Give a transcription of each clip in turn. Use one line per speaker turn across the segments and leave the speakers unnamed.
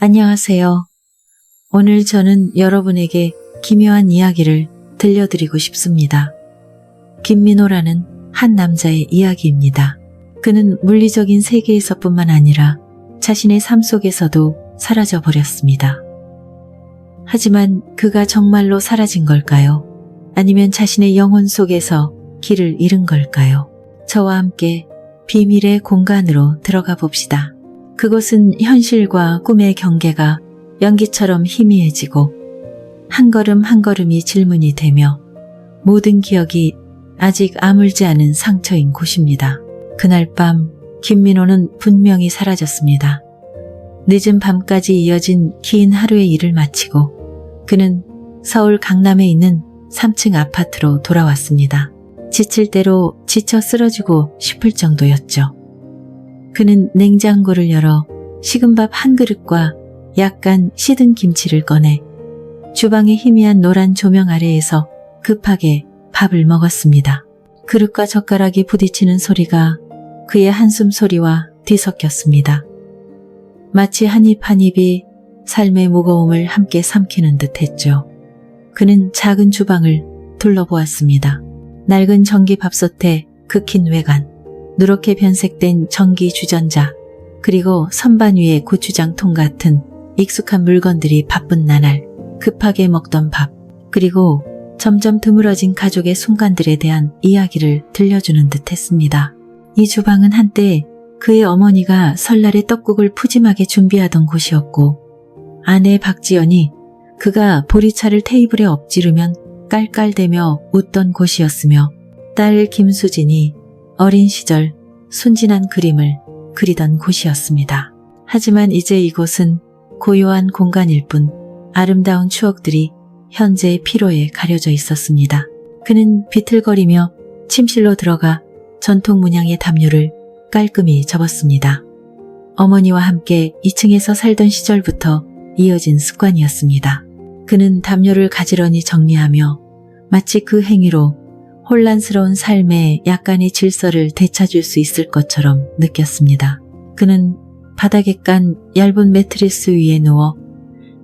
안녕하세요. 오늘 저는 여러분에게 기묘한 이야기를 들려드리고 싶습니다. 김민호라는 한 남자의 이야기입니다. 그는 물리적인 세계에서뿐만 아니라 자신의 삶 속에서도 사라져 버렸습니다. 하지만 그가 정말로 사라진 걸까요? 아니면 자신의 영혼 속에서 길을 잃은 걸까요? 저와 함께 비밀의 공간으로 들어가 봅시다. 그곳은 현실과 꿈의 경계가 연기처럼 희미해지고 한 걸음 한 걸음이 질문이 되며 모든 기억이 아직 아물지 않은 상처인 곳입니다. 그날 밤 김민호는 분명히 사라졌습니다. 늦은 밤까지 이어진 긴 하루의 일을 마치고 그는 서울 강남에 있는 3층 아파트로 돌아왔습니다. 지칠 대로 지쳐 쓰러지고 싶을 정도였죠. 그는 냉장고를 열어 식은 밥 한 그릇과 약간 시든 김치를 꺼내 주방의 희미한 노란 조명 아래에서 급하게 밥을 먹었습니다. 그릇과 젓가락이 부딪히는 소리가 그의 한숨 소리와 뒤섞였습니다. 마치 한 입 한 입이 삶의 무거움을 함께 삼키는 듯 했죠. 그는 작은 주방을 둘러보았습니다. 낡은 전기 밥솥에 극힌 외관, 누렇게 변색된 전기 주전자, 그리고 선반 위에 고추장통 같은 익숙한 물건들이 바쁜 나날 급하게 먹던 밥, 그리고 점점 드물어진 가족의 순간들에 대한 이야기를 들려주는 듯 했습니다. 이 주방은 한때 그의 어머니가 설날에 떡국을 푸짐하게 준비하던 곳이었고 아내 박지연이 그가 보리차를 테이블에 엎지르면 깔깔대며 웃던 곳이었으며 딸 김수진이 어린 시절 순진한 그림을 그리던 곳이었습니다. 하지만 이제 이곳은 고요한 공간일 뿐 아름다운 추억들이 현재의 피로에 가려져 있었습니다. 그는 비틀거리며 침실로 들어가 전통 문양의 담요를 깔끔히 접었습니다. 어머니와 함께 2층에서 살던 시절부터 이어진 습관이었습니다. 그는 담요를 가지런히 정리하며 마치 그 행위로 혼란스러운 삶에 약간의 질서를 되찾을 수 있을 것처럼 느꼈습니다. 그는 바닥에 깐 얇은 매트리스 위에 누워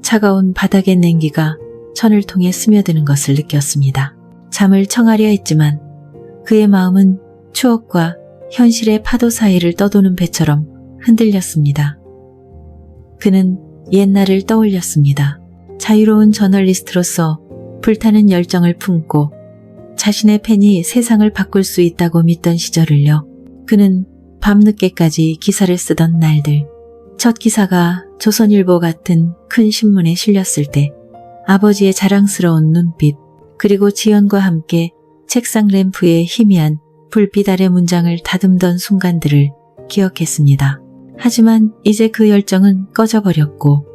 차가운 바닥의 냉기가 천을 통해 스며드는 것을 느꼈습니다. 잠을 청하려 했지만 그의 마음은 추억과 현실의 파도 사이를 떠도는 배처럼 흔들렸습니다. 그는 옛날을 떠올렸습니다. 자유로운 저널리스트로서 불타는 열정을 품고 자신의 펜이 세상을 바꿀 수 있다고 믿던 시절을요. 그는 밤늦게까지 기사를 쓰던 날들, 첫 기사가 조선일보 같은 큰 신문에 실렸을 때 아버지의 자랑스러운 눈빛, 그리고 지연과 함께 책상 램프에 희미한 불빛 아래 문장을 다듬던 순간들을 기억했습니다. 하지만 이제 그 열정은 꺼져버렸고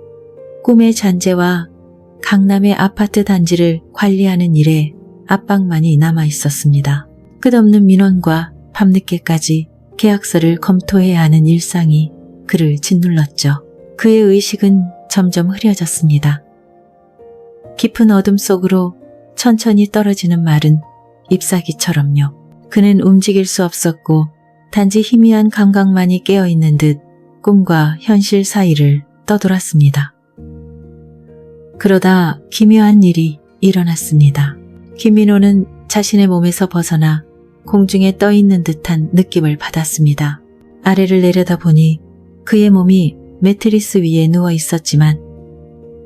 꿈의 잔재와 강남의 아파트 단지를 관리하는 일에 압박만이 남아 있었습니다. 끝없는 민원과 밤늦게까지 계약서를 검토해야 하는 일상이 그를 짓눌렀죠. 그의 의식은 점점 흐려졌습니다. 깊은 어둠 속으로 천천히 떨어지는 마른 잎사귀처럼요. 그는 움직일 수 없었고 단지 희미한 감각만이 깨어있는 듯 꿈과 현실 사이를 떠돌았습니다. 그러다 기묘한 일이 일어났습니다. 김민호는 자신의 몸에서 벗어나 공중에 떠있는 듯한 느낌을 받았습니다. 아래를 내려다보니 그의 몸이 매트리스 위에 누워 있었지만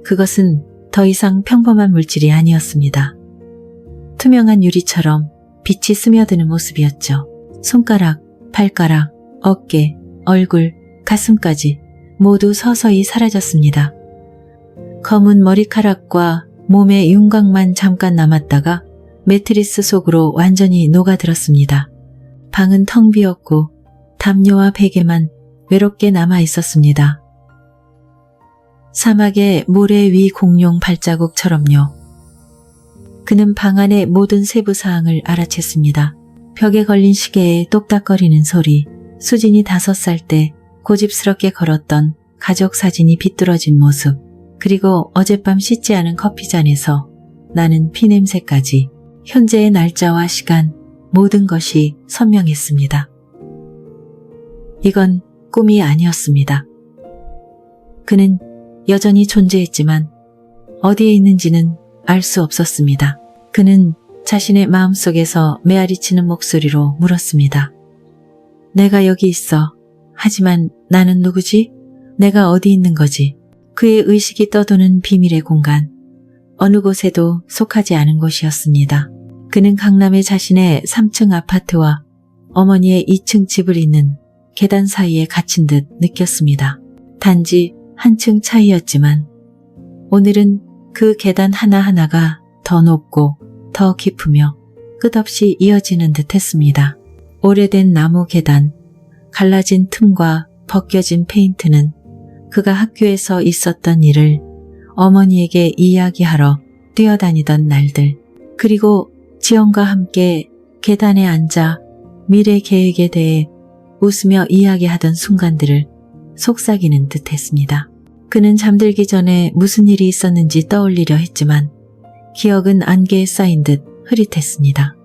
그것은 더 이상 평범한 물질이 아니었습니다. 투명한 유리처럼 빛이 스며드는 모습이었죠. 손가락, 발가락, 어깨, 얼굴, 가슴까지 모두 서서히 사라졌습니다. 검은 머리카락과 몸의 윤곽만 잠깐 남았다가 매트리스 속으로 완전히 녹아들었습니다. 방은 텅 비었고 담요와 베개만 외롭게 남아 있었습니다. 사막의 모래 위 공룡 발자국처럼요. 그는 방 안의 모든 세부사항을 알아챘습니다. 벽에 걸린 시계의 똑딱거리는 소리, 수진이 5살 때 고집스럽게 걸었던 가족 사진이 비뚤어진 모습, 그리고 어젯밤 씻지 않은 커피잔에서 나는 피냄새까지 현재의 날짜와 시간, 모든 것이 선명했습니다. 이건 꿈이 아니었습니다. 그는 여전히 존재했지만 어디에 있는지는 알 수 없었습니다. 그는 자신의 마음속에서 메아리치는 목소리로 물었습니다. 내가 여기 있어. 하지만 나는 누구지? 내가 어디 있는 거지? 그의 의식이 떠도는 비밀의 공간. 어느 곳에도 속하지 않은 곳이었습니다. 그는 강남의 자신의 3층 아파트와 어머니의 2층 집을 잇는 계단 사이에 갇힌 듯 느꼈습니다. 단지 한 층 차이였지만 오늘은 그 계단 하나하나가 더 높고 더 깊으며 끝없이 이어지는 듯 했습니다. 오래된 나무 계단, 갈라진 틈과 벗겨진 페인트는 그가 학교에서 있었던 일을 어머니에게 이야기하러 뛰어다니던 날들, 그리고 지영과 함께 계단에 앉아 미래 계획에 대해 웃으며 이야기하던 순간들을 속삭이는 듯 했습니다. 그는 잠들기 전에 무슨 일이 있었는지 떠올리려 했지만 기억은 안개에 쌓인 듯 흐릿했습니다.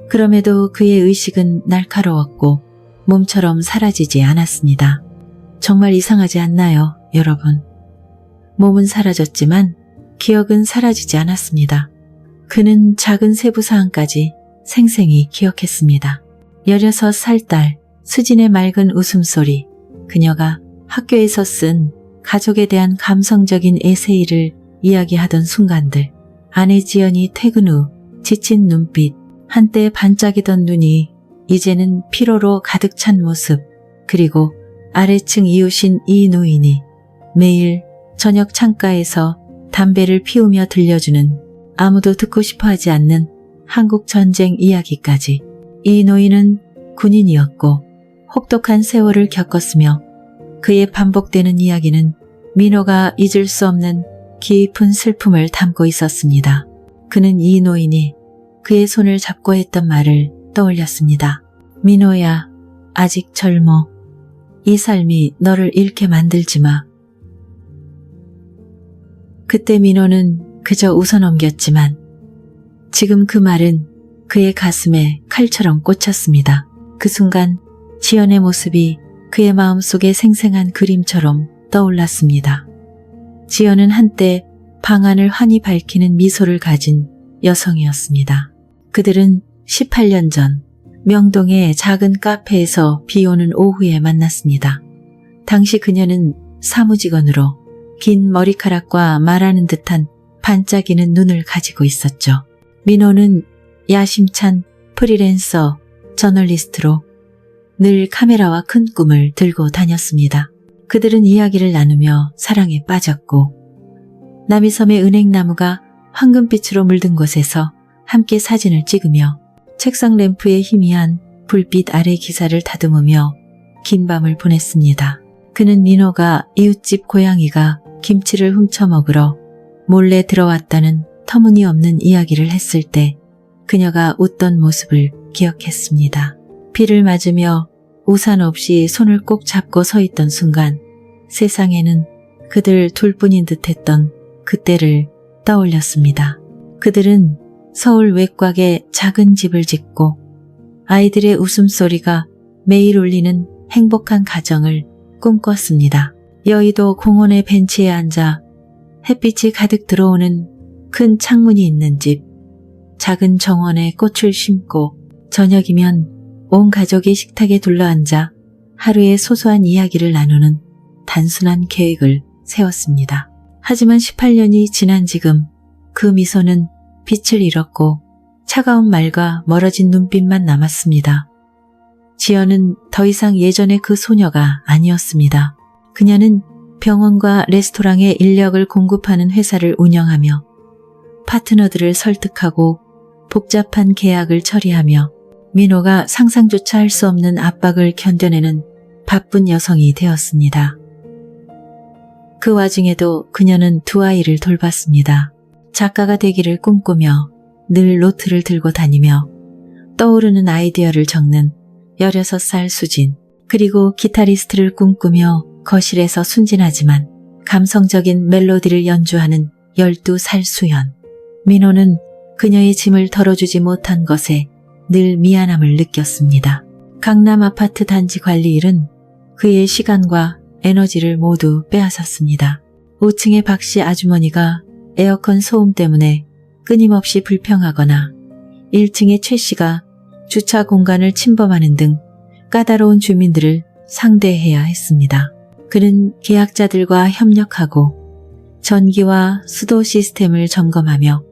그럼에도 그의 의식은 날카로웠고 몸처럼 사라지지 않았습니다. 정말 이상하지 않나요, 여러분? 몸은 사라졌지만 기억은 사라지지 않았습니다. 그는 작은 세부 사항까지 생생히 기억했습니다. 16살 딸 수진의 맑은 웃음소리, 그녀가 학교에서 쓴 가족에 대한 감성적인 에세이를 이야기하던 순간들, 아내 지연이 퇴근 후 지친 눈빛, 한때 반짝이던 눈이 이제는 피로로 가득 찬 모습, 그리고 아래층 이웃인 이 노인이 매일 저녁 창가에서 담배를 피우며 들려주는 아무도 듣고 싶어하지 않는 한국 전쟁 이야기까지. 이 노인은 군인이었고 혹독한 세월을 겪었으며 그의 반복되는 이야기는 민호가 잊을 수 없는 깊은 슬픔을 담고 있었습니다. 그는 이 노인이 그의 손을 잡고 했던 말을 떠올렸습니다. 민호야, 아직 젊어. 이 삶이 너를 잃게 만들지 마. 그때 민호는 그저 웃어넘겼지만 지금 그 말은 그의 가슴에 칼처럼 꽂혔습니다. 그 순간 지연의 모습이 그의 마음속에 생생한 그림처럼 떠올랐습니다. 지연은 한때 방안을 환히 밝히는 미소를 가진 여성이었습니다. 그들은 18년 전 명동의 작은 카페에서 비오는 오후에 만났습니다. 당시 그녀는 사무직원으로 긴 머리카락과 말하는 듯한 반짝이는 눈을 가지고 있었죠. 민호는 야심찬 프리랜서 저널리스트로 늘 카메라와 큰 꿈을 들고 다녔습니다. 그들은 이야기를 나누며 사랑에 빠졌고 남이섬의 은행나무가 황금빛으로 물든 곳에서 함께 사진을 찍으며 책상 램프의 희미한 불빛 아래 기사를 다듬으며 긴 밤을 보냈습니다. 그는 민호가 이웃집 고양이가 김치를 훔쳐 먹으러 몰래 들어왔다는 터무니없는 이야기를 했을 때 그녀가 웃던 모습을 기억했습니다. 비를 맞으며 우산 없이 손을 꼭 잡고 서 있던 순간 세상에는 그들 둘뿐인 듯했던 그때를 떠올렸습니다. 그들은 서울 외곽에 작은 집을 짓고 아이들의 웃음소리가 매일 울리는 행복한 가정을 꿈꿨습니다. 여의도 공원의 벤치에 앉아 햇빛이 가득 들어오는 큰 창문이 있는 집, 작은 정원에 꽃을 심고 저녁이면 온 가족이 식탁에 둘러앉아 하루의 소소한 이야기를 나누는 단순한 계획을 세웠습니다. 하지만 18년이 지난 지금 그 미소는 빛을 잃었고 차가운 말과 멀어진 눈빛만 남았습니다. 지연은 더 이상 예전의 그 소녀가 아니었습니다. 그녀는 병원과 레스토랑에 인력을 공급하는 회사를 운영하며 파트너들을 설득하고 복잡한 계약을 처리하며 민호가 상상조차 할 수 없는 압박을 견뎌내는 바쁜 여성이 되었습니다. 그 와중에도 그녀는 두 아이를 돌봤습니다. 작가가 되기를 꿈꾸며 늘 노트를 들고 다니며 떠오르는 아이디어를 적는 16살 수진, 그리고 기타리스트를 꿈꾸며 거실에서 순진하지만 감성적인 멜로디를 연주하는 12살 수연. 민호는 그녀의 짐을 덜어주지 못한 것에 늘 미안함을 느꼈습니다. 강남 아파트 단지 관리 일은 그의 시간과 에너지를 모두 빼앗았습니다. 5층의 박씨 아주머니가 에어컨 소음 때문에 끊임없이 불평하거나 1층의 최 씨가 주차 공간을 침범하는 등 까다로운 주민들을 상대해야 했습니다. 그는 계약자들과 협력하고 전기와 수도 시스템을 점검하며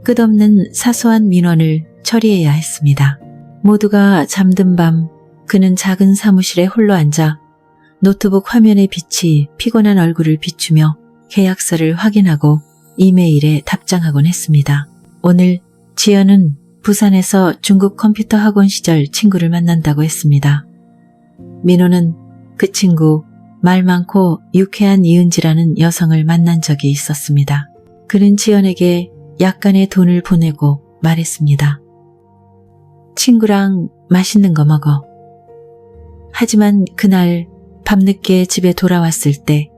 끝없는 사소한 민원을 처리해야 했습니다. 모두가 잠든 밤 그는 작은 사무실에 홀로 앉아 노트북 화면의 빛이 피곤한 얼굴을 비추며 계약서를 확인하고 이메일에 답장하곤 했습니다. 오늘 지연은 부산에서 중국 컴퓨터 학원 시절 친구를 만난다고 했습니다. 민호는 그 친구 말 많고 유쾌한 이은지라는 여성을 만난 적이 있었습니다. 그는 지연에게 약간의 돈을 보내고 말했습니다. 친구랑 맛있는 거 먹어. 하지만 그날 밤늦게 집에 돌아왔을 때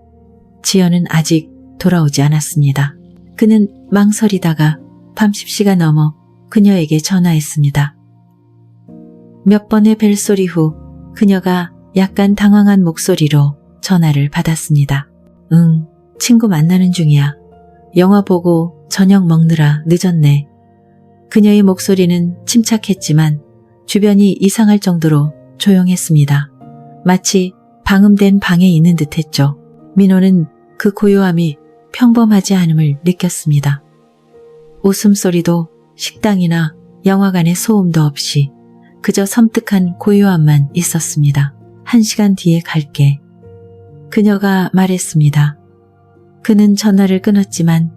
지연은 아직 돌아오지 않았습니다. 그는 망설이다가 밤 10시가 넘어 그녀에게 전화했습니다. 몇 번의 벨소리 후 그녀가 약간 당황한 목소리로 전화를 받았습니다. 응, 친구 만나는 중이야. 영화 보고 저녁 먹느라 늦었네. 그녀의 목소리는 침착했지만 주변이 이상할 정도로 조용했습니다. 마치 방음된 방에 있는 듯했죠. 민호는 그 고요함이 평범하지 않음을 느꼈습니다. 웃음소리도 식당이나 영화관의 소음도 없이 그저 섬뜩한 고요함만 있었습니다. 1시간 뒤에 갈게. 그녀가 말했습니다. 그는 전화를 끊었지만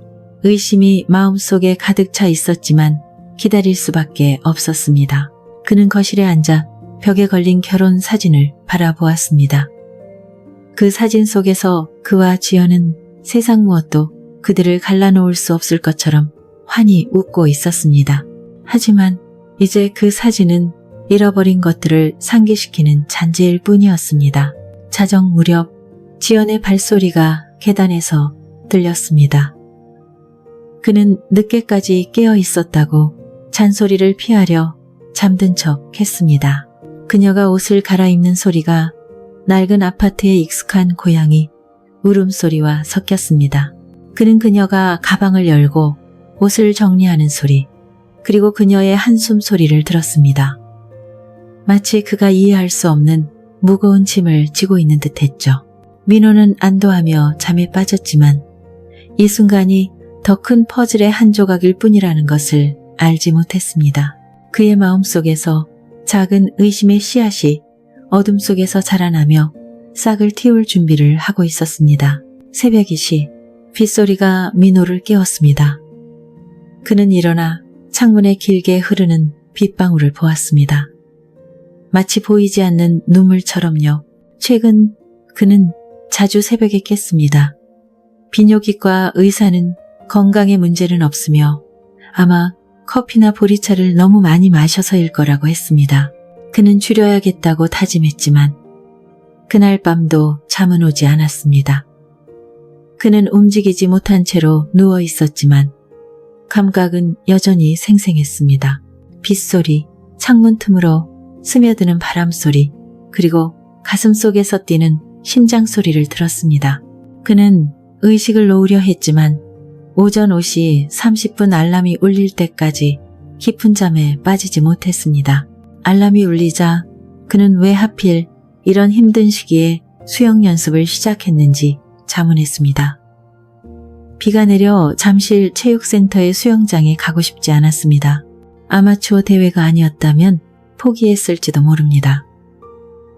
의심이 마음속에 가득 차 있었지만 기다릴 수밖에 없었습니다. 그는 거실에 앉아 벽에 걸린 결혼 사진을 바라보았습니다. 그 사진 속에서 그와 지연은 세상 무엇도 그들을 갈라놓을 수 없을 것처럼 환히 웃고 있었습니다. 하지만 이제 그 사진은 잃어버린 것들을 상기시키는 잔재일 뿐이었습니다. 자정 무렵 지연의 발소리가 계단에서 들렸습니다. 그는 늦게까지 깨어 있었다고 잔소리를 피하려 잠든 척 했습니다. 그녀가 옷을 갈아입는 소리가 낡은 아파트의 익숙한 고양이 울음소리와 섞였습니다. 그는 그녀가 가방을 열고 옷을 정리하는 소리, 그리고 그녀의 한숨 소리를 들었습니다. 마치 그가 이해할 수 없는 무거운 짐을 지고 있는 듯했죠. 민호는 안도하며 잠에 빠졌지만 이 순간이 더 큰 퍼즐의 한 조각일 뿐이라는 것을 알지 못했습니다. 그의 마음속에서 작은 의심의 씨앗이 어둠 속에서 자라나며 싹을 틔울 준비를 하고 있었습니다. 새벽이시 빗소리가 민호를 깨웠습니다. 그는 일어나 창문에 길게 흐르는 빗방울을 보았습니다. 마치 보이지 않는 눈물처럼요. 최근 그는 자주 새벽에 깼습니다. 비뇨기과 의사는 건강에 문제는 없으며 아마 커피나 보리차를 너무 많이 마셔서일 거라고 했습니다. 그는 줄여야겠다고 다짐했지만 그날 밤도 잠은 오지 않았습니다. 그는 움직이지 못한 채로 누워 있었지만 감각은 여전히 생생했습니다. 빗소리, 창문 틈으로 스며드는 바람소리, 그리고 가슴 속에서 뛰는 심장 소리를 들었습니다. 그는 의식을 놓으려 했지만 오전 5시 30분 알람이 울릴 때까지 깊은 잠에 빠지지 못했습니다. 알람이 울리자 그는 왜 하필 이런 힘든 시기에 수영 연습을 시작했는지 자문했습니다. 비가 내려 잠실 체육센터의 수영장에 가고 싶지 않았습니다. 아마추어 대회가 아니었다면 포기했을지도 모릅니다.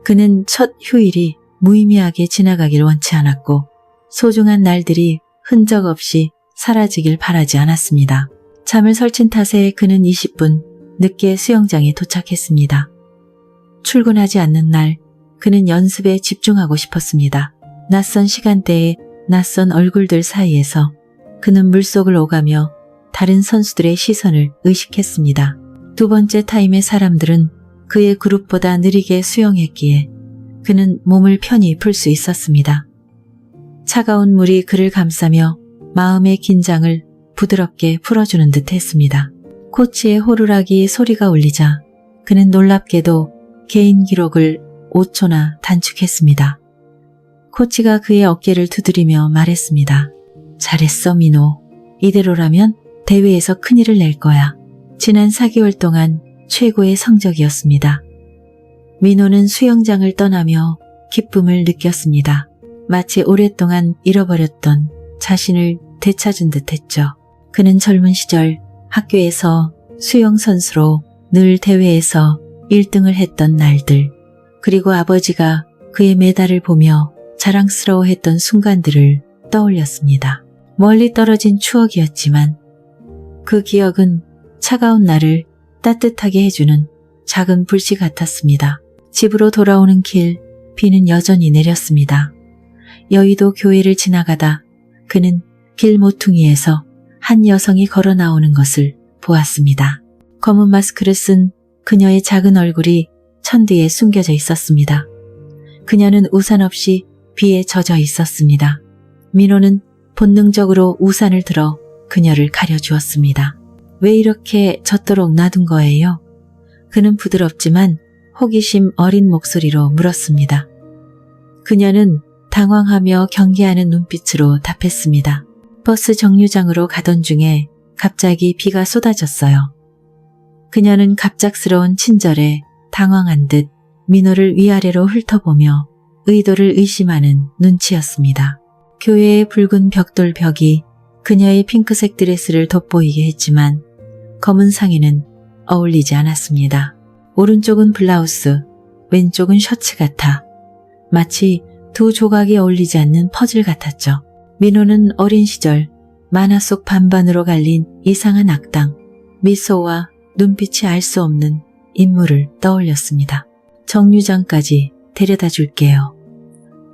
그는 첫 휴일이 무의미하게 지나가길 원치 않았고 소중한 날들이 흔적 없이 사라지길 바라지 않았습니다. 잠을 설친 탓에 그는 20분 늦게 수영장에 도착했습니다. 출근하지 않는 날 그는 연습에 집중하고 싶었습니다. 낯선 시간대에 낯선 얼굴들 사이에서 그는 물속을 오가며 다른 선수들의 시선을 의식했습니다. 두 번째 타임의 사람들은 그의 그룹보다 느리게 수영했기에 그는 몸을 편히 풀 수 있었습니다. 차가운 물이 그를 감싸며 마음의 긴장을 부드럽게 풀어주는 듯 했습니다. 코치의 호루라기 소리가 울리자 그는 놀랍게도 개인 기록을 5초나 단축했습니다. 코치가 그의 어깨를 두드리며 말했습니다. 잘했어, 민호. 이대로라면 대회에서 큰일을 낼 거야. 지난 4개월 동안 최고의 성적이었습니다. 민호는 수영장을 떠나며 기쁨을 느꼈습니다. 마치 오랫동안 잃어버렸던 자신을 되찾은 듯 했죠. 그는 젊은 시절 학교에서 수영선수로 늘 대회에서 1등을 했던 날들, 그리고 아버지가 그의 메달을 보며 자랑스러워했던 순간들을 떠올렸습니다. 멀리 떨어진 추억이었지만 그 기억은 차가운 날을 따뜻하게 해주는 작은 불씨 같았습니다. 집으로 돌아오는 길, 비는 여전히 내렸습니다. 여의도 교회를 지나가다 그는 길 모퉁이에서 한 여성이 걸어 나오는 것을 보았습니다. 검은 마스크를 쓴 그녀의 작은 얼굴이 천 뒤에 숨겨져 있었습니다. 그녀는 우산 없이 비에 젖어 있었습니다. 민호는 본능적으로 우산을 들어 그녀를 가려주었습니다. 왜 이렇게 젖도록 놔둔 거예요? 그는 부드럽지만 호기심 어린 목소리로 물었습니다. 그녀는 당황하며 경계하는 눈빛으로 답했습니다. 버스 정류장으로 가던 중에 갑자기 비가 쏟아졌어요. 그녀는 갑작스러운 친절에 당황한 듯 민호를 위아래로 훑어보며 의도를 의심하는 눈치였습니다. 교회의 붉은 벽돌 벽이 그녀의 핑크색 드레스를 돋보이게 했지만 검은 상의는 어울리지 않았습니다. 오른쪽은 블라우스, 왼쪽은 셔츠 같아 마치 두 조각이 어울리지 않는 퍼즐 같았죠. 민호는 어린 시절 만화 속 반반으로 갈린 이상한 악당, 미소와 눈빛이 알 수 없는 인물을 떠올렸습니다. 정류장까지 데려다 줄게요.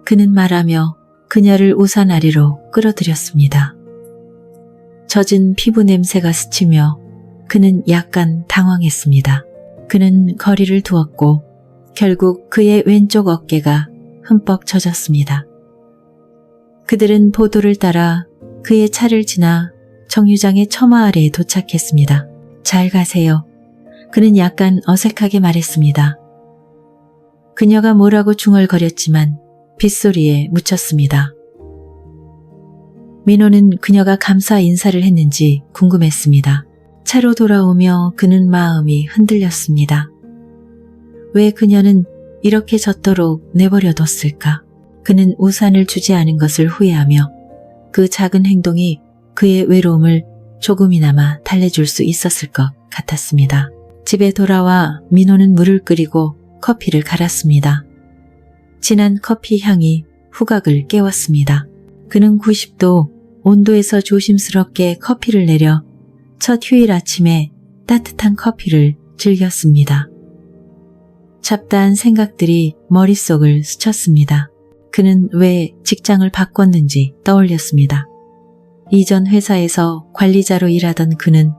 그는 말하며 그녀를 우산 아래로 끌어들였습니다. 젖은 피부 냄새가 스치며 그는 약간 당황했습니다. 그는 거리를 두었고 결국 그의 왼쪽 어깨가 흠뻑 젖었습니다. 그들은 보도를 따라 그의 차를 지나 정류장의 처마 아래에 도착했습니다. 잘 가세요. 그는 약간 어색하게 말했습니다. 그녀가 뭐라고 중얼거렸지만 빗소리에 묻혔습니다. 민호는 그녀가 감사 인사를 했는지 궁금했습니다. 차로 돌아오며 그는 마음이 흔들렸습니다. 왜 그녀는 이렇게 젖도록 내버려뒀을까? 그는 우산을 주지 않은 것을 후회하며 그 작은 행동이 그의 외로움을 조금이나마 달래줄 수 있었을 것 같았습니다. 집에 돌아와 민호는 물을 끓이고 커피를 갈았습니다. 진한 커피 향이 후각을 깨웠습니다. 그는 90도 온도에서 조심스럽게 커피를 내려 첫 휴일 아침에 따뜻한 커피를 즐겼습니다. 잡다한 생각들이 머릿속을 스쳤습니다. 그는 왜 직장을 바꿨는지 떠올렸습니다. 이전 회사에서 관리자로 일하던 그는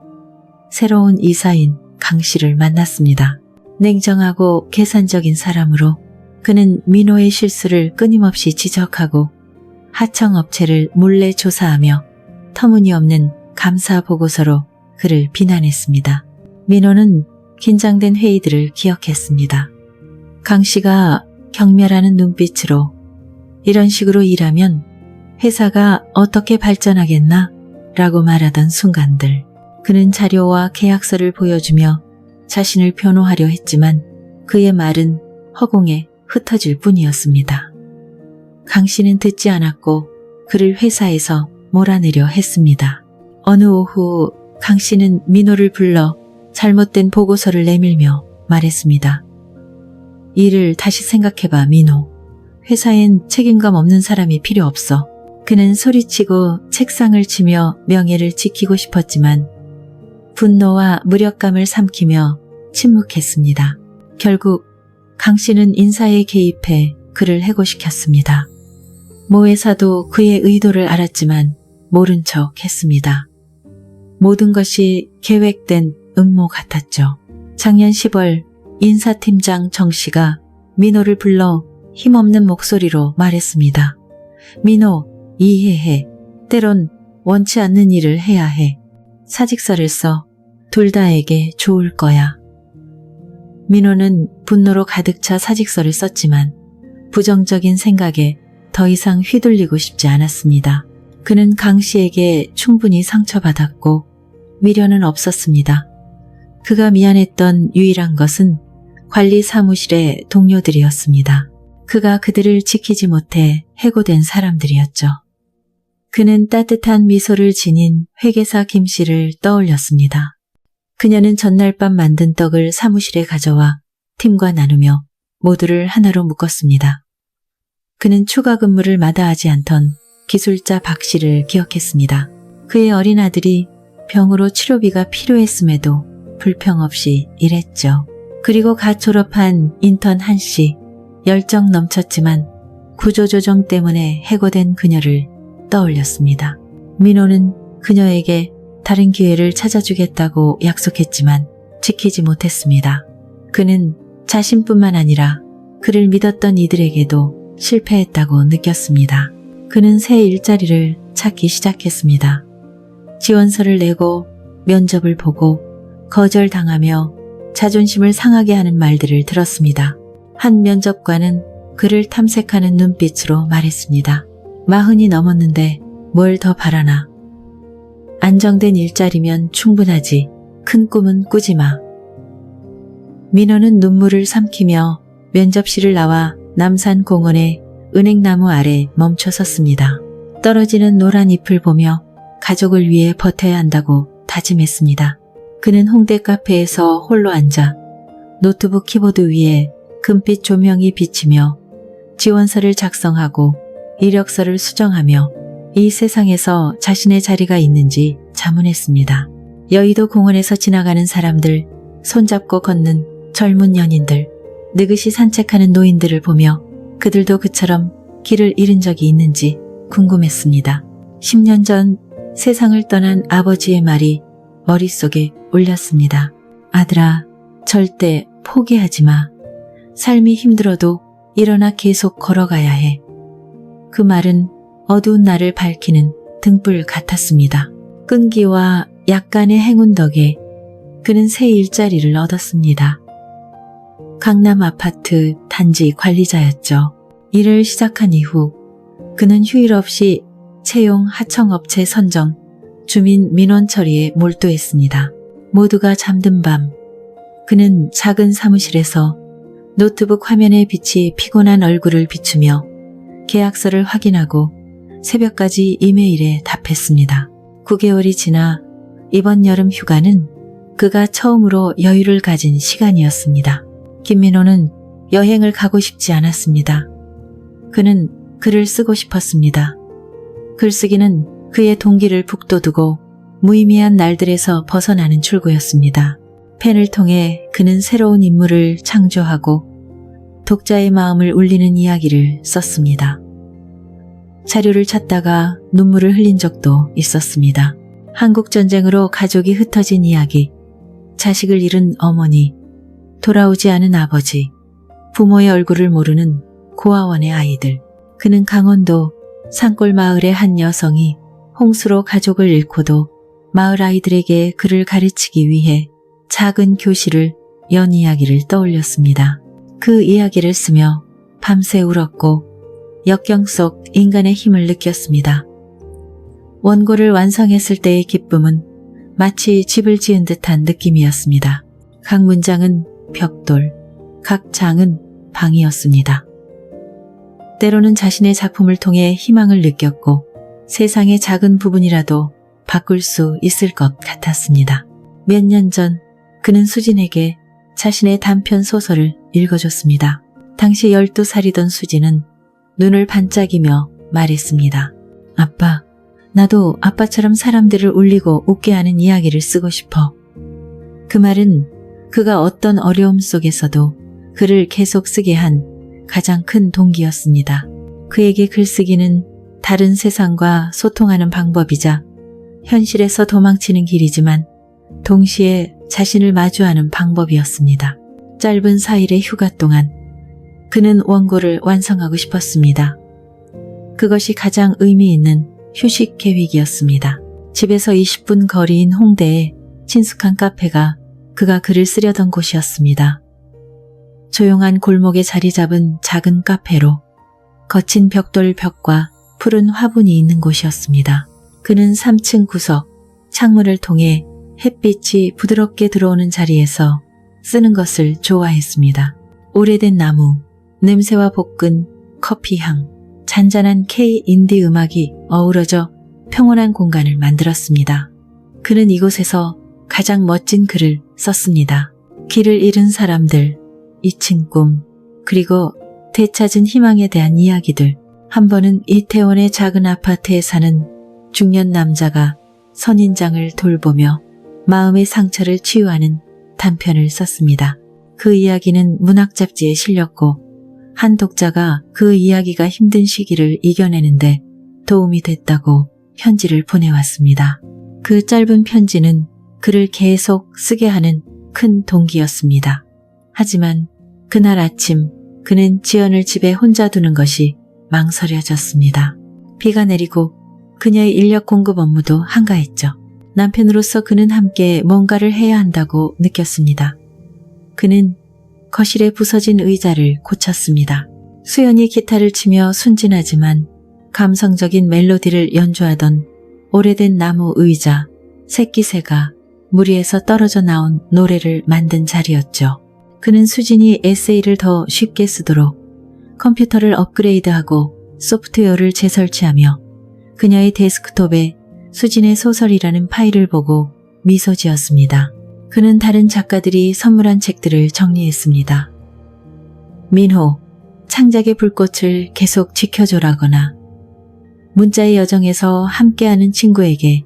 새로운 이사인 강 씨를 만났습니다. 냉정하고 계산적인 사람으로 그는 민호의 실수를 끊임없이 지적하고 하청업체를 몰래 조사하며 터무니없는 감사 보고서로 그를 비난했습니다. 민호는 긴장된 회의들을 기억했습니다. 강 씨가 경멸하는 눈빛으로 이런 식으로 일하면 회사가 어떻게 발전하겠나? 라고 말하던 순간들. 그는 자료와 계약서를 보여주며 자신을 변호하려 했지만 그의 말은 허공에 흩어질 뿐이었습니다. 강 씨는 듣지 않았고 그를 회사에서 몰아내려 했습니다. 어느 오후 강 씨는 민호를 불러 잘못된 보고서를 내밀며 말했습니다. 일을 다시 생각해봐, 민호. 회사엔 책임감 없는 사람이 필요 없어. 그는 소리치고 책상을 치며 명예를 지키고 싶었지만 분노와 무력감을 삼키며 침묵했습니다. 결국 강 씨는 인사에 개입해 그를 해고시켰습니다. 모 회사도 그의 의도를 알았지만 모른 척 했습니다. 모든 것이 계획된 음모 같았죠. 작년 10월 인사팀장 정 씨가 민호를 불러 힘없는 목소리로 말했습니다. 민호, 이해해. 때론 원치 않는 일을 해야 해. 사직서를 써. 둘 다에게 좋을 거야. 민호는 분노로 가득 차 사직서를 썼지만 부정적인 생각에 더 이상 휘둘리고 싶지 않았습니다. 그는 강 씨에게 충분히 상처받았고 미련은 없었습니다. 그가 미안했던 유일한 것은 관리 사무실의 동료들이었습니다. 그가 그들을 지키지 못해 해고된 사람들이었죠. 그는 따뜻한 미소를 지닌 회계사 김 씨를 떠올렸습니다. 그녀는 전날 밤 만든 떡을 사무실에 가져와 팀과 나누며 모두를 하나로 묶었습니다. 그는 추가 근무를 마다하지 않던 기술자 박 씨를 기억했습니다. 그의 어린 아들이 병으로 치료비가 필요했음에도 불평 없이 일했죠. 그리고 갓 졸업한 인턴 한 씨, 열정 넘쳤지만 구조조정 때문에 해고된 그녀를 떠올렸습니다. 민호는 그녀에게 다른 기회를 찾아주겠다고 약속했지만 지키지 못했습니다. 그는 자신뿐만 아니라 그를 믿었던 이들에게도 실패했다고 느꼈습니다. 그는 새 일자리를 찾기 시작했습니다. 지원서를 내고 면접을 보고 거절당하며 자존심을 상하게 하는 말들을 들었습니다. 한 면접관은 그를 탐색하는 눈빛으로 말했습니다. 40이 넘었는데 뭘 더 바라나. 안정된 일자리면 충분하지. 큰 꿈은 꾸지 마. 민호는 눈물을 삼키며 면접실을 나와 남산공원의 은행나무 아래 멈춰 섰습니다. 떨어지는 노란 잎을 보며 가족을 위해 버텨야 한다고 다짐했습니다. 그는 홍대 카페에서 홀로 앉아 노트북 키보드 위에 금빛 조명이 비치며 지원서를 작성하고 이력서를 수정하며 이 세상에서 자신의 자리가 있는지 자문했습니다. 여의도 공원에서 지나가는 사람들, 손잡고 걷는 젊은 연인들, 느긋이 산책하는 노인들을 보며 그들도 그처럼 길을 잃은 적이 있는지 궁금했습니다. 10년 전 세상을 떠난 아버지의 말이 머릿속에 울렸습니다. 아들아, 절대 포기하지 마. 삶이 힘들어도 일어나 계속 걸어가야 해. 그 말은 어두운 날을 밝히는 등불 같았습니다. 끈기와 약간의 행운 덕에 그는 새 일자리를 얻었습니다. 강남 아파트 단지 관리자였죠. 일을 시작한 이후 그는 휴일 없이 채용 하청업체 선정, 주민 민원 처리에 몰두했습니다. 모두가 잠든 밤, 그는 작은 사무실에서 노트북 화면에 비치 피곤한 얼굴을 비추며 계약서를 확인하고 새벽까지 이메일에 답했습니다. 9개월이 지나 이번 여름 휴가는 그가 처음으로 여유를 가진 시간이었습니다. 김민호는 여행을 가고 싶지 않았습니다. 그는 글을 쓰고 싶었습니다. 글쓰기는 그의 동기를 북돋우고 무의미한 날들에서 벗어나는 출구였습니다. 펜을 통해 그는 새로운 인물을 창조하고 독자의 마음을 울리는 이야기를 썼습니다. 자료를 찾다가 눈물을 흘린 적도 있었습니다. 한국전쟁으로 가족이 흩어진 이야기, 자식을 잃은 어머니, 돌아오지 않은 아버지, 부모의 얼굴을 모르는 고아원의 아이들. 그는 강원도 산골 마을의 한 여성이 홍수로 가족을 잃고도 마을 아이들에게 글을 가르치기 위해 작은 교실을 연 이야기를 떠올렸습니다. 그 이야기를 쓰며 밤새 울었고 역경 속 인간의 힘을 느꼈습니다. 원고를 완성했을 때의 기쁨은 마치 집을 지은 듯한 느낌이었습니다. 각 문장은 벽돌, 각 장은 방이었습니다. 때로는 자신의 작품을 통해 희망을 느꼈고 세상의 작은 부분이라도 바꿀 수 있을 것 같았습니다. 몇 년 전 그는 수진에게 자신의 단편 소설을 읽어줬습니다. 당시 12살이던 수진은 눈을 반짝이며 말했습니다. 아빠, 나도 아빠처럼 사람들을 울리고 웃게 하는 이야기를 쓰고 싶어. 그 말은 그가 어떤 어려움 속에서도 글을 계속 쓰게 한 가장 큰 동기였습니다. 그에게 글쓰기는 다른 세상과 소통하는 방법이자 현실에서 도망치는 길이지만 동시에 자신을 마주하는 방법이었습니다. 짧은 4일의 휴가 동안 그는 원고를 완성하고 싶었습니다. 그것이 가장 의미 있는 휴식 계획이었습니다. 집에서 20분 거리인 홍대의 친숙한 카페가 그가 글을 쓰려던 곳이었습니다. 조용한 골목에 자리 잡은 작은 카페로 거친 벽돌 벽과 푸른 화분이 있는 곳이었습니다. 그는 3층 구석, 창문을 통해 햇빛이 부드럽게 들어오는 자리에서 쓰는 것을 좋아했습니다. 오래된 나무, 냄새와 볶은 커피향, 잔잔한 K-인디 음악이 어우러져 평온한 공간을 만들었습니다. 그는 이곳에서 가장 멋진 글을 썼습니다. 길을 잃은 사람들, 잊힌 꿈, 그리고 되찾은 희망에 대한 이야기들. 한 번은 이태원의 작은 아파트에 사는 중년 남자가 선인장을 돌보며 마음의 상처를 치유하는 단편을 썼습니다. 그 이야기는 문학 잡지에 실렸고 한 독자가 그 이야기가 힘든 시기를 이겨내는데 도움이 됐다고 편지를 보내왔습니다. 그 짧은 편지는 그를 계속 쓰게 하는 큰 동기였습니다. 하지만 그날 아침 그는 지연을 집에 혼자 두는 것이 망설여졌습니다. 비가 내리고 그녀의 인력 공급 업무도 한가했죠. 남편으로서 그는 함께 뭔가를 해야 한다고 느꼈습니다. 그는 거실에 부서진 의자를 고쳤습니다. 수연이 기타를 치며 순진하지만 감성적인 멜로디를 연주하던 오래된 나무 의자, 새끼새가 무리에서 떨어져 나온 노래를 만든 자리였죠. 그는 수진이 에세이를 더 쉽게 쓰도록 컴퓨터를 업그레이드하고 소프트웨어를 재설치하며 그녀의 데스크톱에 수진의 소설이라는 파일을 보고 미소 지었습니다. 그는 다른 작가들이 선물한 책들을 정리했습니다. 민호, 창작의 불꽃을 계속 지켜줘라거나 문자의 여정에서 함께하는 친구에게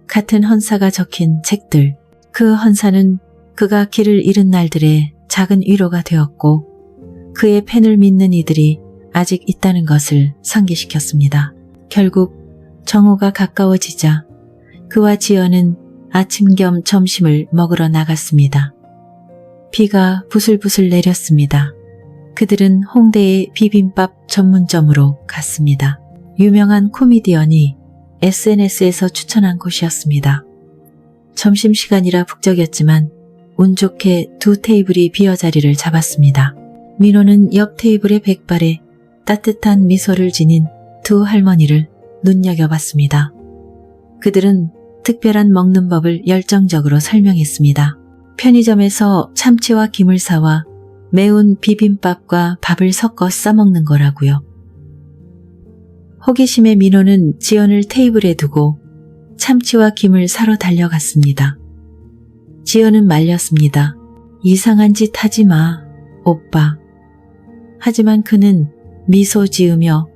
같은 헌사가 적힌 책들. 그 헌사는 그가 길을 잃은 날들의 작은 위로가 되었고 그의 펜을 믿는 이들이 아직 있다는 것을 상기시켰습니다. 결국 정오가 가까워지자 그와 지연은 아침 겸 점심을 먹으러 나갔습니다. 비가 부슬부슬 내렸습니다. 그들은 홍대의 비빔밥 전문점으로 갔습니다. 유명한 코미디언이 SNS에서 추천한 곳이었습니다. 점심시간이라 북적였지만 운 좋게 두 테이블이 비어 자리를 잡았습니다. 민호는 옆 테이블의 백발에 따뜻한 미소를 지닌 두 할머니를 눈여겨봤습니다. 그들은 특별한 먹는 법을 열정적으로 설명했습니다. 편의점에서 참치와 김을 사와 매운 비빔밥과 밥을 섞어 싸먹는 거라고요. 호기심에 민호는 지연을 테이블에 두고 참치와 김을 사러 달려갔습니다. 지연은 말렸습니다. 이상한 짓 하지 마, 오빠. 하지만 그는 미소 지으며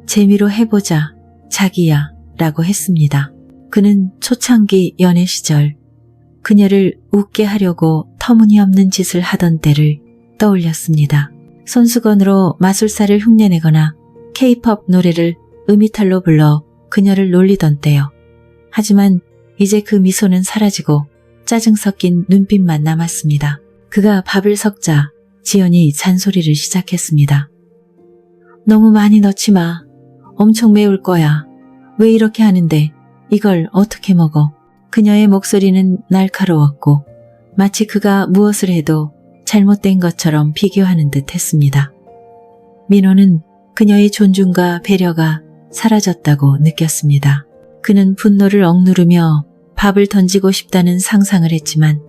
재미로 해보자, 자기야, 라고 했습니다. 그는 초창기 연애 시절 그녀를 웃게 하려고 터무니없는 짓을 하던 때를 떠올렸습니다. 손수건으로 마술사를 흉내내거나 K-팝 노래를 음이탈로 불러 그녀를 놀리던 때요. 하지만 이제 그 미소는 사라지고 짜증 섞인 눈빛만 남았습니다. 그가 밥을 섞자 지연이 잔소리를 시작했습니다. 너무 많이 넣지 마. 엄청 매울 거야. 왜 이렇게 하는데 이걸 어떻게 먹어? 그녀의 목소리는 날카로웠고 마치 그가 무엇을 해도 잘못된 것처럼 비교하는 듯 했습니다. 민호는 그녀의 존중과 배려가 사라졌다고 느꼈습니다. 그는 분노를 억누르며 밥을 던지고 싶다는 상상을 했지만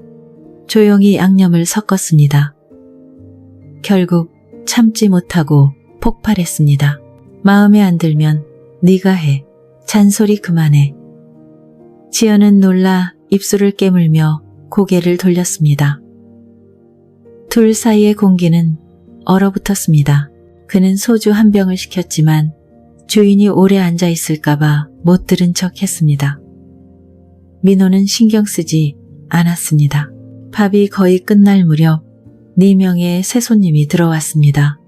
조용히 양념을 섞었습니다. 결국 참지 못하고 폭발했습니다. 마음에 안 들면 네가 해. 잔소리 그만해. 지연은 놀라 입술을 깨물며 고개를 돌렸습니다. 둘 사이의 공기는 얼어붙었습니다. 그는 소주 한 병을 시켰지만 주인이 오래 앉아 있을까봐 못 들은 척 했습니다. 민호는 신경 쓰지 않았습니다. 밥이 거의 끝날 무렵 4명의 새 손님이 들어왔습니다.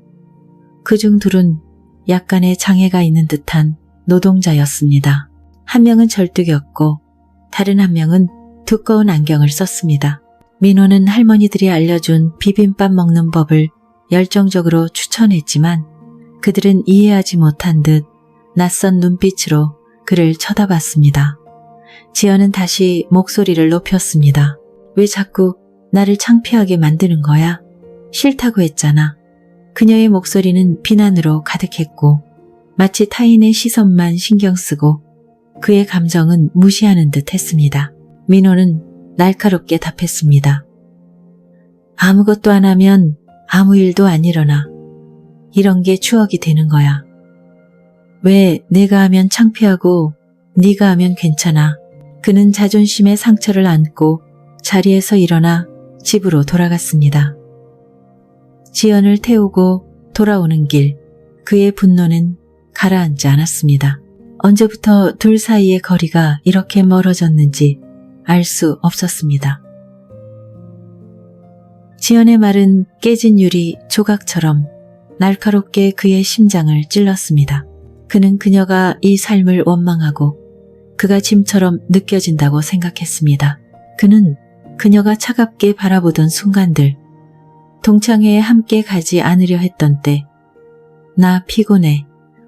그중 둘은 약간의 장애가 있는 듯한 노동자였습니다. 한 명은 절뚝이었고 다른 한 명은 두꺼운 안경을 썼습니다. 민호는 할머니들이 알려준 비빔밥 먹는 법을 열정적으로 추천했지만 그들은 이해하지 못한 듯 낯선 눈빛으로 그를 쳐다봤습니다. 지연은 다시 목소리를 높였습니다. 왜 자꾸 나를 창피하게 만드는 거야? 싫다고 했잖아. 그녀의 목소리는 비난으로 가득했고 마치 타인의 시선만 신경 쓰고 그의 감정은 무시하는 듯 했습니다. 민호는 날카롭게 답했습니다. 아무것도 안 하면 아무 일도 안 일어나. 이런 게 추억이 되는 거야. 왜 내가 하면 창피하고 네가 하면 괜찮아. 그는 자존심의 상처를 안고 자리에서 일어나 집으로 돌아갔습니다. 지연을 태우고 돌아오는 길, 그의 분노는 가라앉지 않았습니다. 언제부터 둘 사이의 거리가 이렇게 멀어졌는지 알 수 없었습니다. 지연의 말은 깨진 유리 조각처럼 날카롭게 그의 심장을 찔렀습니다. 그는 그녀가 이 삶을 원망하고 그가 짐처럼 느껴진다고 생각했습니다. 그는 그녀가 차갑게 바라보던 순간들, 동창회에 함께 가지 않으려 했던 때, 나 피곤해,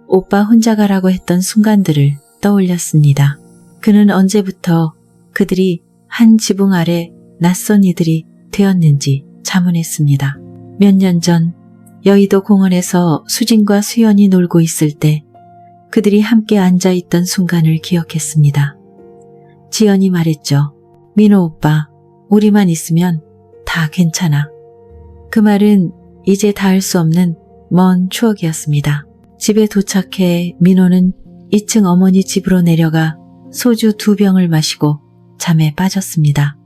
오빠 혼자 가라고 했던 순간들을 떠올렸습니다. 그는 언제부터 그들이 한 지붕 아래 낯선 이들이 되었는지 자문했습니다. 몇 년 전 여의도 공원에서 수진과 수연이 놀고 있을 때 그들이 함께 앉아있던 순간을 기억했습니다. 지연이 말했죠. 민호 오빠, 우리만 있으면 다 괜찮아. 그 말은 이제 닿을 수 없는 먼 추억이었습니다. 집에 도착해 민호는 2층 어머니 집으로 내려가 소주 2병을 마시고 잠에 빠졌습니다.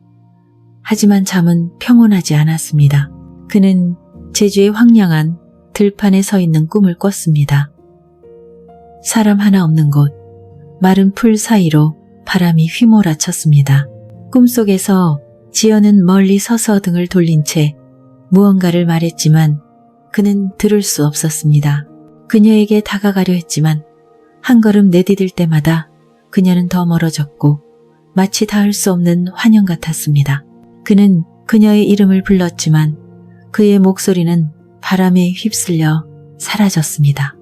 하지만 잠은 평온하지 않았습니다. 그는 제주의 황량한 들판에 서 있는 꿈을 꿨습니다. 사람 하나 없는 곳, 마른 풀 사이로 바람이 휘몰아쳤습니다. 꿈속에서 지연은 멀리 서서 등을 돌린 채 무언가를 말했지만 그는 들을 수 없었습니다. 그녀에게 다가가려 했지만 한 걸음 내디딜 때마다 그녀는 더 멀어졌고 마치 닿을 수 없는 환영 같았습니다. 그는 그녀의 이름을 불렀지만 그의 목소리는 바람에 휩쓸려 사라졌습니다.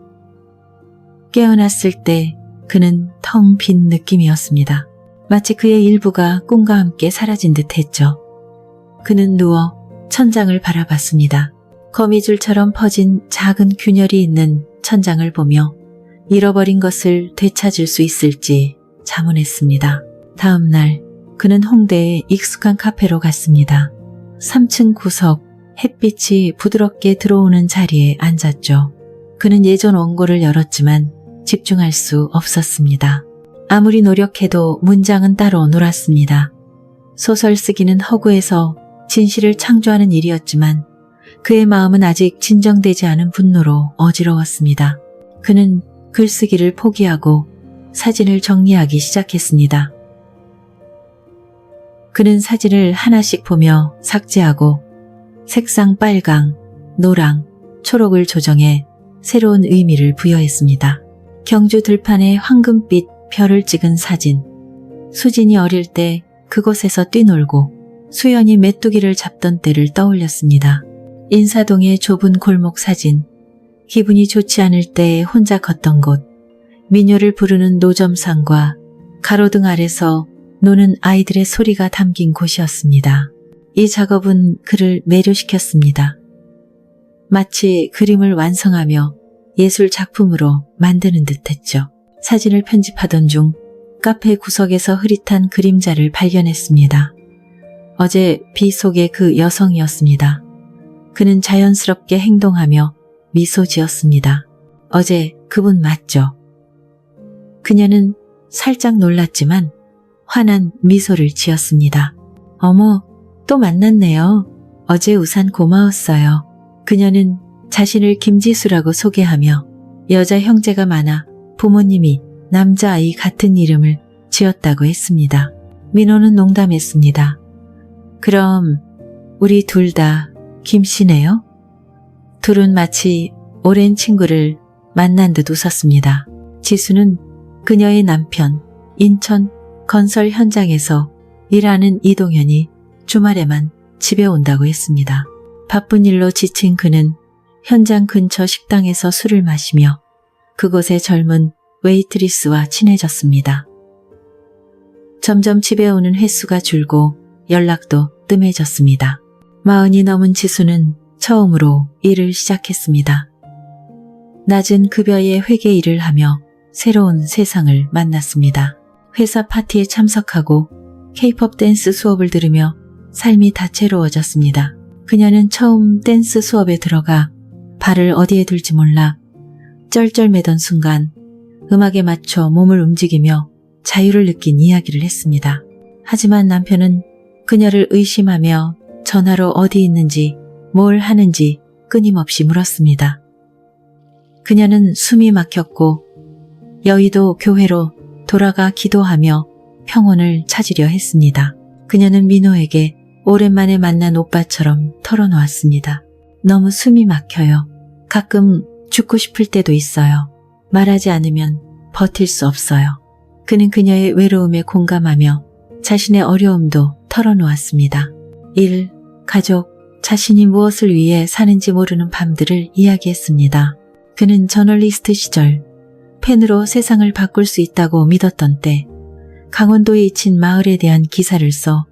깨어났을 때 그는 텅 빈 느낌이었습니다. 마치 그의 일부가 꿈과 함께 사라진 듯 했죠. 그는 누워 천장을 바라봤습니다. 거미줄처럼 퍼진 작은 균열이 있는 천장을 보며 잃어버린 것을 되찾을 수 있을지 자문했습니다. 다음 날 그는 홍대의 익숙한 카페로 갔습니다. 3층 구석 햇빛이 부드럽게 들어오는 자리에 앉았죠. 그는 예전 원고를 열었지만 집중할 수 없었습니다. 아무리 노력해도 문장은 따로 놀았습니다. 소설 쓰기는 허구해서 진실을 창조하는 일이었지만 그의 마음은 아직 진정되지 않은 분노로 어지러웠습니다. 그는 글쓰기를 포기하고 사진을 정리하기 시작했습니다. 그는 사진을 하나씩 보며 삭제하고 색상 빨강, 노랑, 초록을 조정해 새로운 의미를 부여했습니다. 경주 들판에 황금빛 별을 찍은 사진, 수진이 어릴 때 그곳에서 뛰놀고 수연이 메뚜기를 잡던 때를 떠올렸습니다. 인사동의 좁은 골목 사진, 기분이 좋지 않을 때 혼자 걷던 곳, 미녀를 부르는 노점상과 가로등 아래서 노는 아이들의 소리가 담긴 곳이었습니다. 이 작업은 그를 매료시켰습니다. 마치 그림을 완성하며 예술 작품으로 만드는 듯했죠. 사진을 편집하던 중 카페 구석에서 흐릿한 그림자를 발견했습니다. 어제 비 속의 그 여성이었습니다. 그는 자연스럽게 행동하며 미소 지었습니다. 어제 그분 맞죠? 그녀는 살짝 놀랐지만 환한 미소를 지었습니다. 어머, 또 만났네요. 어제 우산 고마웠어요. 그녀는 자신을 김지수라고 소개하며 여자 형제가 많아 부모님이 남자아이 같은 이름을 지었다고 했습니다. 민호는 농담했습니다. 그럼 우리 둘 다 김씨네요? 둘은 마치 오랜 친구를 만난 듯 웃었습니다. 지수는 그녀의 남편, 인천 건설 현장에서 일하는 이동현이 주말에만 집에 온다고 했습니다. 바쁜 일로 지친 그는 현장 근처 식당에서 술을 마시며 그곳의 젊은 웨이트리스와 친해졌습니다. 점점 집에 오는 횟수가 줄고 연락도 뜸해졌습니다. 40이 넘은 지수는 처음으로 일을 시작했습니다. 낮은 급여의 회계 일을 하며 새로운 세상을 만났습니다. 회사 파티에 참석하고 K-pop 댄스 수업을 들으며 삶이 다채로워졌습니다. 그녀는 처음 댄스 수업에 들어가 발을 어디에 둘지 몰라 쩔쩔매던 순간 음악에 맞춰 몸을 움직이며 자유를 느낀 이야기를 했습니다. 하지만 남편은 그녀를 의심하며 전화로 어디 있는지 뭘 하는지 끊임없이 물었습니다. 그녀는 숨이 막혔고 여의도 교회로 돌아가 기도하며 평온을 찾으려 했습니다. 그녀는 민호에게 오랜만에 만난 오빠처럼 털어놓았습니다. 너무 숨이 막혀요. 가끔 죽고 싶을 때도 있어요. 말하지 않으면 버틸 수 없어요. 그는 그녀의 외로움에 공감하며 자신의 어려움도 털어놓았습니다. 일, 가족, 자신이 무엇을 위해 사는지 모르는 밤들을 이야기했습니다. 그는 저널리스트 시절 펜으로 세상을 바꿀 수 있다고 믿었던 때 강원도에 있친 마을에 대한 기사를 써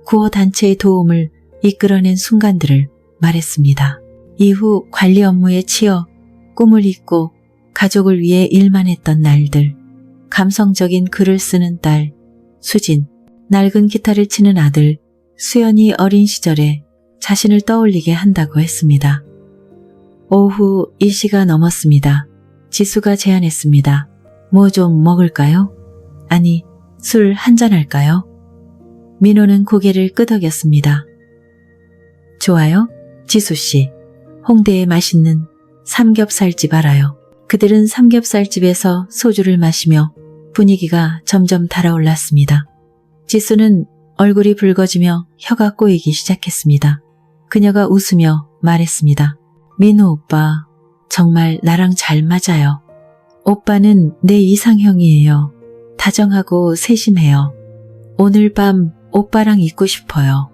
구호단체의 도움을 이끌어낸 순간들을 말했습니다. 이후 관리 업무에 치여 꿈을 잇고 가족을 위해 일만 했던 날들, 감성적인 글을 쓰는 딸, 수진, 낡은 기타를 치는 아들, 수연이 어린 시절에 자신을 떠올리게 한다고 했습니다. 오후 1시가 넘었습니다. 지수가 제안했습니다. 뭐 좀 먹을까요? 아니, 술 한잔 할까요? 민호는 고개를 끄덕였습니다. 좋아요, 지수씨. 홍대에 맛있는 삼겹살집 알아요. 그들은 삼겹살집에서 소주를 마시며 분위기가 점점 달아올랐습니다. 지수는 얼굴이 붉어지며 혀가 꼬이기 시작했습니다. 그녀가 웃으며 말했습니다. 민호 오빠, 정말 나랑 잘 맞아요. 오빠는 내 이상형이에요. 다정하고 세심해요. 오늘 밤 오빠랑 있고 싶어요.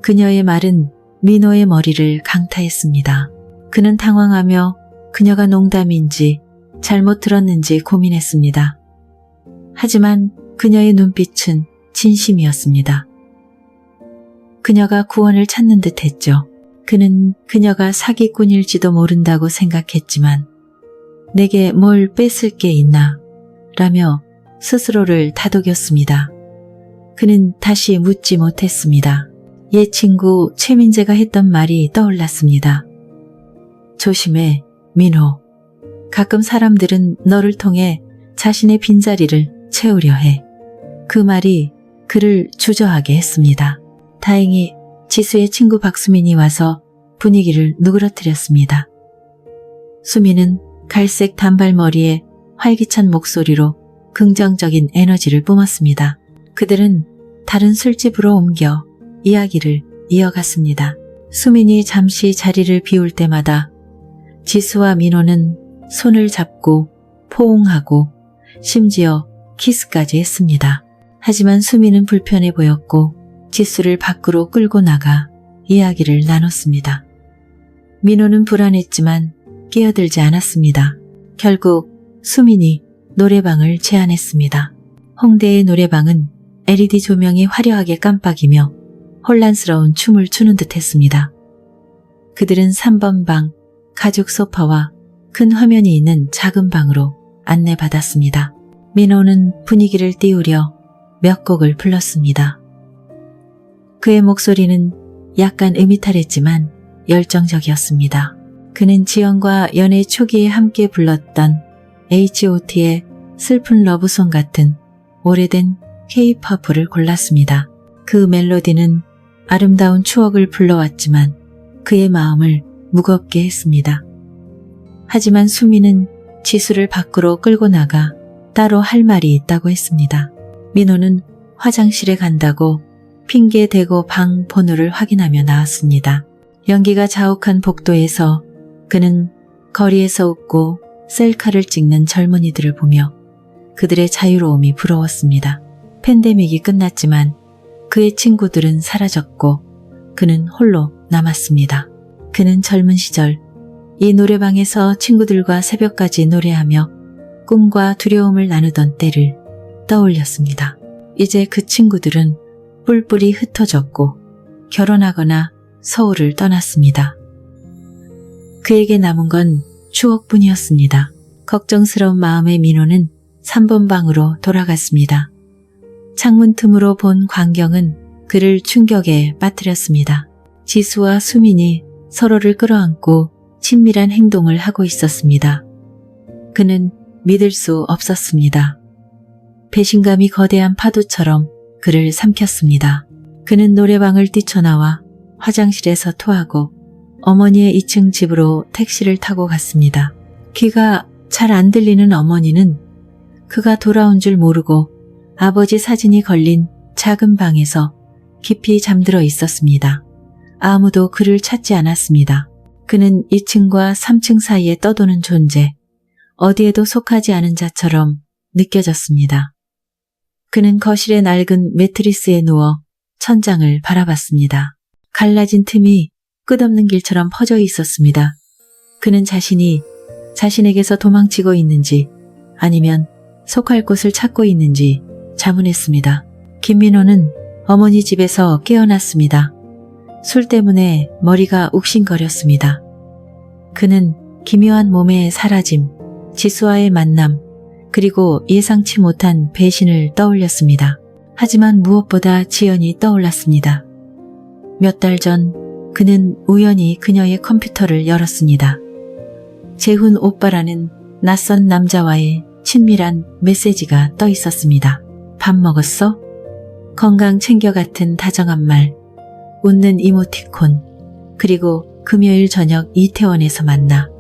그녀의 말은 민호의 머리를 강타했습니다. 그는 당황하며 그녀가 농담인지 잘못 들었는지 고민했습니다. 하지만 그녀의 눈빛은 진심이었습니다. 그녀가 구원을 찾는 듯 했죠. 그는 그녀가 사기꾼일지도 모른다고 생각했지만 내게 뭘 뺏을 게 있나 라며 스스로를 다독였습니다. 그는 다시 묻지 못했습니다. 옛 친구 최민재가 했던 말이 떠올랐습니다. 조심해, 민호. 가끔 사람들은 너를 통해 자신의 빈자리를 채우려 해. 그 말이 그를 주저하게 했습니다. 다행히 지수의 친구 박수민이 와서 분위기를 누그러뜨렸습니다. 수민은 갈색 단발머리에 활기찬 목소리로 긍정적인 에너지를 뿜었습니다. 그들은 다른 술집으로 옮겨 이야기를 이어갔습니다. 수민이 잠시 자리를 비울 때마다 지수와 민호는 손을 잡고 포옹하고 심지어 키스까지 했습니다. 하지만 수민은 불편해 보였고 지수를 밖으로 끌고 나가 이야기를 나눴습니다. 민호는 불안했지만 끼어들지 않았습니다. 결국 수민이 노래방을 제안했습니다. 홍대의 노래방은 LED 조명이 화려하게 깜빡이며 혼란스러운 춤을 추는 듯 했습니다. 그들은 3번 방, 가죽 소파와 큰 화면이 있는 작은 방으로 안내받았습니다. 민호는 분위기를 띄우려 몇 곡을 불렀습니다. 그의 목소리는 약간 음이탈했지만 열정적이었습니다. 그는 지연과 연애 초기에 함께 불렀던 H.O.T의 슬픈 러브송 같은 오래된 K-팝을 골랐습니다. 그 멜로디는 아름다운 추억을 불러왔지만 그의 마음을 무겁게 했습니다. 하지만 수미는 지수를 밖으로 끌고 나가 따로 할 말이 있다고 했습니다. 민호는 화장실에 간다고 핑계 대고 방 번호를 확인하며 나왔습니다. 연기가 자욱한 복도에서 그는 거리에서 웃고 셀카를 찍는 젊은이들을 보며 그들의 자유로움이 부러웠습니다. 팬데믹이 끝났지만 그의 친구들은 사라졌고 그는 홀로 남았습니다. 그는 젊은 시절 이 노래방에서 친구들과 새벽까지 노래하며 꿈과 두려움을 나누던 때를 떠올렸습니다. 이제 그 친구들은 뿔뿔이 흩어졌고 결혼하거나 서울을 떠났습니다. 그에게 남은 건 추억뿐이었습니다. 걱정스러운 마음의 민호는 3번 방으로 돌아갔습니다. 창문 틈으로 본 광경은 그를 충격에 빠뜨렸습니다. 지수와 수민이 서로를 끌어안고 친밀한 행동을 하고 있었습니다. 그는 믿을 수 없었습니다. 배신감이 거대한 파도처럼 그를 삼켰습니다. 그는 노래방을 뛰쳐나와 화장실에서 토하고 어머니의 2층 집으로 택시를 타고 갔습니다. 귀가 잘 안 들리는 어머니는 그가 돌아온 줄 모르고 아버지 사진이 걸린 작은 방에서 깊이 잠들어 있었습니다. 아무도 그를 찾지 않았습니다. 그는 2층과 3층 사이에 떠도는 존재, 어디에도 속하지 않은 자처럼 느껴졌습니다. 그는 거실의 낡은 매트리스에 누워 천장을 바라봤습니다. 갈라진 틈이 끝없는 길처럼 퍼져 있었습니다. 그는 자신에게서 도망치고 있는지 아니면 속할 곳을 찾고 있는지 자문했습니다. 김민호는 어머니 집에서 깨어났습니다. 술 때문에 머리가 욱신거렸습니다. 그는 기묘한 몸의 사라짐, 지수와의 만남, 그리고 예상치 못한 배신을 떠올렸습니다. 하지만 무엇보다 지연이 떠올랐습니다. 몇 달 전 그는 우연히 그녀의 컴퓨터를 열었습니다. 재훈 오빠라는 낯선 남자와의 친밀한 메시지가 떠 있었습니다. 밥 먹었어? 건강 챙겨 같은 다정한 말, 웃는 이모티콘, 그리고 금요일 저녁 이태원에서 만나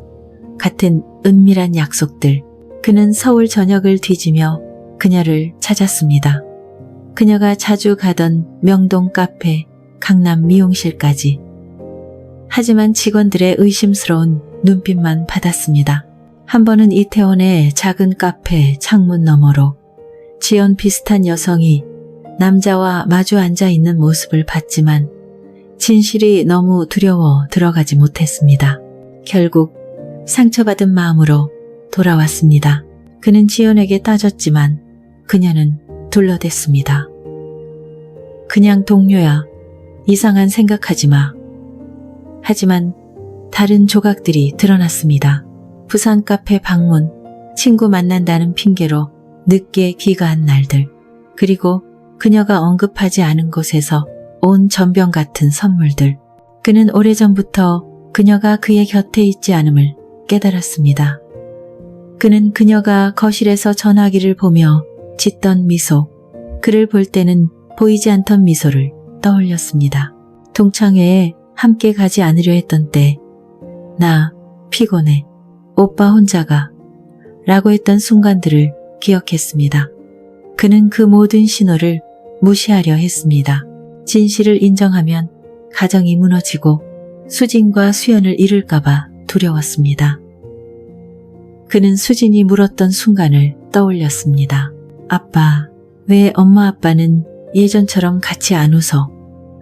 같은 은밀한 약속들. 그는 서울 전역을 뒤지며 그녀를 찾았습니다. 그녀가 자주 가던 명동 카페, 강남 미용실까지. 하지만 직원들의 의심스러운 눈빛만 받았습니다. 한 번은 이태원의 작은 카페 창문 너머로 지연 비슷한 여성이 남자와 마주 앉아 있는 모습을 봤지만 진실이 너무 두려워 들어가지 못했습니다. 결국 상처받은 마음으로 돌아왔습니다. 그는 지연에게 따졌지만 그녀는 둘러댔습니다. 그냥 동료야. 이상한 생각하지 마. 하지만 다른 조각들이 드러났습니다. 부산 카페 방문, 친구 만난다는 핑계로 늦게 귀가한 날들, 그리고 그녀가 언급하지 않은 곳에서 온 전병 같은 선물들. 그는 오래전부터 그녀가 그의 곁에 있지 않음을 깨달았습니다. 그는 그녀가 거실에서 전화기를 보며 짓던 미소, 그를 볼 때는 보이지 않던 미소를 떠올렸습니다. 동창회에 함께 가지 않으려 했던 때, 나 피곤해, 오빠 혼자 가, 라고 했던 순간들을 기억했습니다. 그는 그 모든 신호를 무시하려 했습니다. 진실을 인정하면 가정이 무너지고 수진과 수연을 잃을까봐 두려웠습니다. 그는 수진이 물었던 순간을 떠올렸습니다. 아빠, 왜 엄마 아빠는 예전처럼 같이 안 웃어?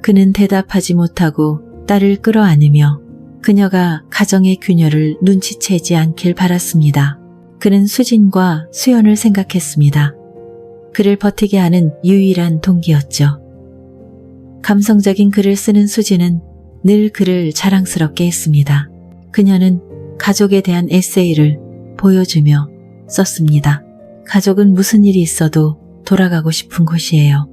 그는 대답하지 못하고 딸을 끌어안으며 그녀가 가정의 균열을 눈치채지 않길 바랐습니다. 그는 수진과 수연을 생각했습니다. 그를 버티게 하는 유일한 동기였죠. 감성적인 글을 쓰는 수진은 늘 그를 자랑스럽게 했습니다. 그녀는 가족에 대한 에세이를 보여주며 썼습니다. 가족은 무슨 일이 있어도 돌아가고 싶은 곳이에요.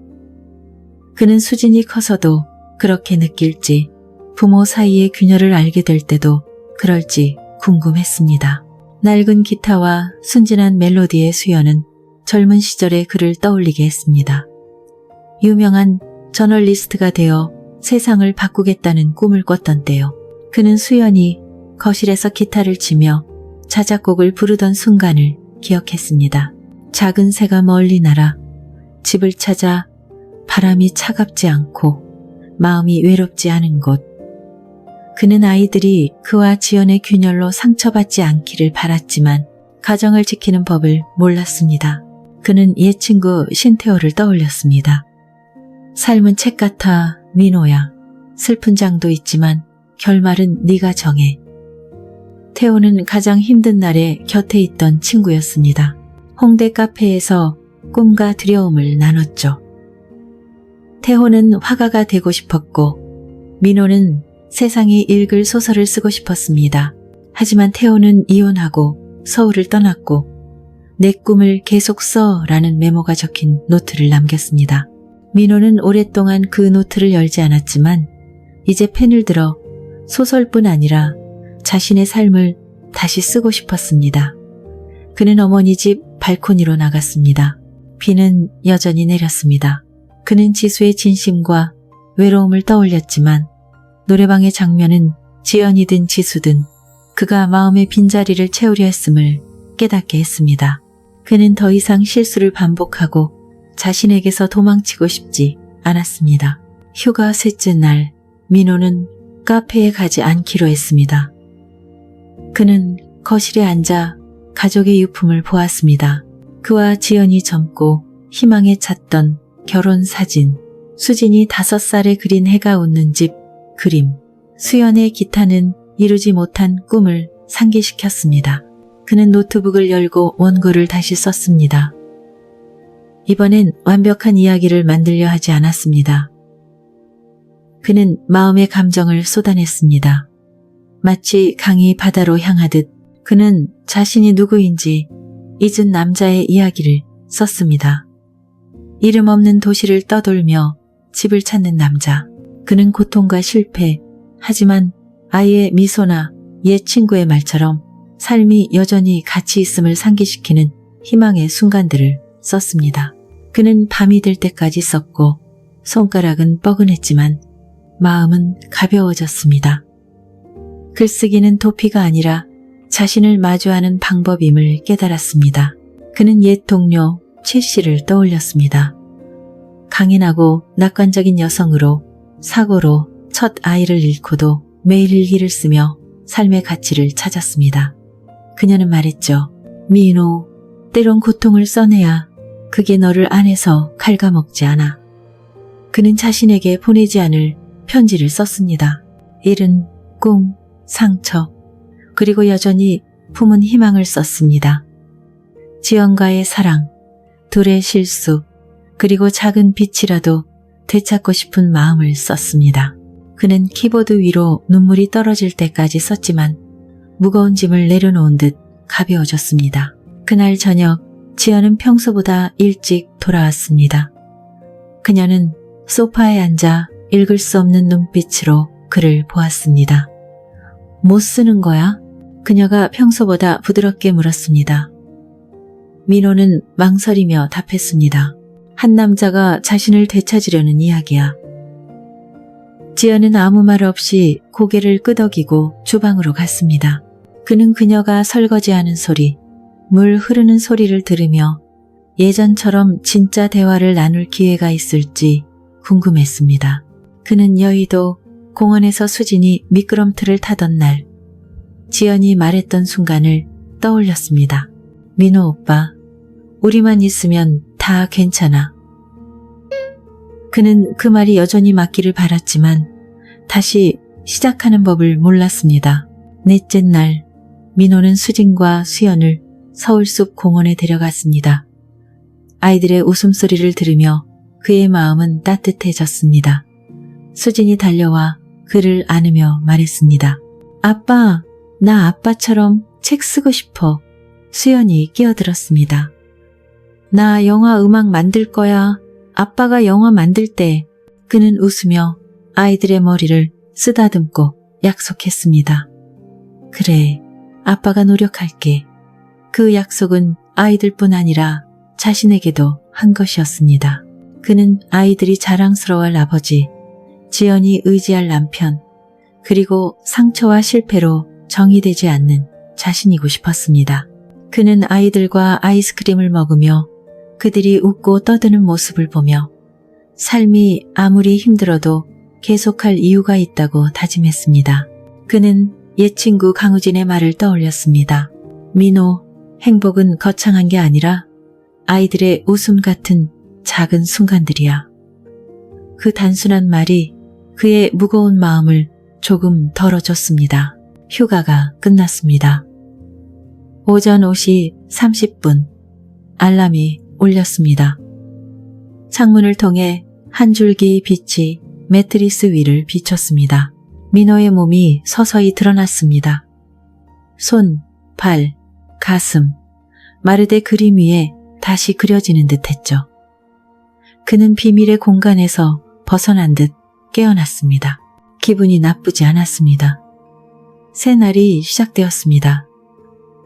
그는 수진이 커서도 그렇게 느낄지, 부모 사이의 균열을 알게 될 때도 그럴지 궁금했습니다. 낡은 기타와 순진한 멜로디의 수연은 젊은 시절의 그를 떠올리게 했습니다. 유명한 저널리스트가 되어 세상을 바꾸겠다는 꿈을 꿨던 때요. 그는 수연이 거실에서 기타를 치며 자작곡을 부르던 순간을 기억했습니다. 작은 새가 멀리 날아 집을 찾아 바람이 차갑지 않고 마음이 외롭지 않은 곳. 그는 아이들이 그와 지연의 균열로 상처받지 않기를 바랐지만 가정을 지키는 법을 몰랐습니다. 그는 옛 친구 신태호를 떠올렸습니다. 삶은 책 같아 민호야. 슬픈 장도 있지만 결말은 네가 정해. 태호는 가장 힘든 날에 곁에 있던 친구였습니다. 홍대 카페에서 꿈과 두려움을 나눴죠. 태호는 화가가 되고 싶었고 민호는 세상이 읽을 소설을 쓰고 싶었습니다. 하지만 태호는 이혼하고 서울을 떠났고 내 꿈을 계속 써라는 메모가 적힌 노트를 남겼습니다. 민호는 오랫동안 그 노트를 열지 않았지만 이제 펜을 들어 소설뿐 아니라 자신의 삶을 다시 쓰고 싶었습니다. 그는 어머니 집 발코니로 나갔습니다. 비는 여전히 내렸습니다. 그는 지수의 진심과 외로움을 떠올렸지만 노래방의 장면은 지연이든 지수든 그가 마음의 빈자리를 채우려 했음을 깨닫게 했습니다. 그는 더 이상 실수를 반복하고 자신에게서 도망치고 싶지 않았습니다. 휴가 셋째 날 민호는 카페에 가지 않기로 했습니다. 그는 거실에 앉아 가족의 유품을 보았습니다. 그와 지연이 젊고 희망에 찼던 결혼 사진, 수진이 5살에 그린 해가 웃는 집 그림, 수연의 기타는 이루지 못한 꿈을 상기시켰습니다. 그는 노트북을 열고 원고를 다시 썼습니다. 이번엔 완벽한 이야기를 만들려 하지 않았습니다. 그는 마음의 감정을 쏟아냈습니다. 마치 강이 바다로 향하듯 그는 자신이 누구인지 잊은 남자의 이야기를 썼습니다. 이름 없는 도시를 떠돌며 집을 찾는 남자. 그는 고통과 실패, 하지만 아이의 미소나 옛 친구의 말처럼 삶이 여전히 가치 있음을 상기시키는 희망의 순간들을 썼습니다. 그는 밤이 될 때까지 썼고 손가락은 뻐근했지만 마음은 가벼워졌습니다. 글쓰기는 도피가 아니라 자신을 마주하는 방법임을 깨달았습니다. 그는 옛 동료 최 씨를 떠올렸습니다. 강인하고 낙관적인 여성으로 사고로 첫 아이를 잃고도 매일 일기를 쓰며 삶의 가치를 찾았습니다. 그녀는 말했죠. 민호, 때론 고통을 써내야 그게 너를 안에서 갉아먹지 않아. 그는 자신에게 보내지 않을 편지를 썼습니다. 일은 꿈, 상처, 그리고 여전히 품은 희망을 썼습니다. 지연과의 사랑, 둘의 실수, 그리고 작은 빛이라도 되찾고 싶은 마음을 썼습니다. 그는 키보드 위로 눈물이 떨어질 때까지 썼지만 무거운 짐을 내려놓은 듯 가벼워졌습니다. 그날 저녁 지연은 평소보다 일찍 돌아왔습니다. 그녀는 소파에 앉아 읽을 수 없는 눈빛으로 그를 보았습니다. 못 쓰는 거야? 그녀가 평소보다 부드럽게 물었습니다. 민호는 망설이며 답했습니다. 한 남자가 자신을 되찾으려는 이야기야. 지연은 아무 말 없이 고개를 끄덕이고 주방으로 갔습니다. 그는 그녀가 설거지하는 소리, 물 흐르는 소리를 들으며 예전처럼 진짜 대화를 나눌 기회가 있을지 궁금했습니다. 그는 여의도 공원에서 수진이 미끄럼틀을 타던 날 지연이 말했던 순간을 떠올렸습니다. 민호 오빠, 우리만 있으면 다 괜찮아. 그는 그 말이 여전히 맞기를 바랐지만 다시 시작하는 법을 몰랐습니다. 넷째 날 민호는 수진과 수연을 서울숲 공원에 데려갔습니다. 아이들의 웃음소리를 들으며 그의 마음은 따뜻해졌습니다. 수진이 달려와 그를 안으며 말했습니다. 아빠, 나 아빠처럼 책 쓰고 싶어. 수연이 끼어들었습니다. 나 영화 음악 만들 거야. 아빠가 영화 만들 때. 그는 웃으며 아이들의 머리를 쓰다듬고 약속했습니다. 그래, 아빠가 노력할게. 그 약속은 아이들뿐 아니라 자신에게도 한 것이었습니다. 그는 아이들이 자랑스러워할 아버지, 지연이 의지할 남편, 그리고 상처와 실패로 정의되지 않는 자신이고 싶었습니다. 그는 아이들과 아이스크림을 먹으며 그들이 웃고 떠드는 모습을 보며 삶이 아무리 힘들어도 계속할 이유가 있다고 다짐했습니다. 그는 옛 친구 강우진의 말을 떠올렸습니다. 민호, 행복은 거창한 게 아니라 아이들의 웃음 같은 작은 순간들이야. 그 단순한 말이 그의 무거운 마음을 조금 덜어줬습니다. 휴가가 끝났습니다. 오전 5시 30분 알람이 울렸습니다. 창문을 통해 한 줄기 빛이 매트리스 위를 비췄습니다. 민호의 몸이 서서히 드러났습니다. 손, 발, 가슴, 마르데 그림 위에 다시 그려지는 듯했죠. 그는 비밀의 공간에서 벗어난 듯 깨어났습니다. 기분이 나쁘지 않았습니다. 새 날이 시작되었습니다.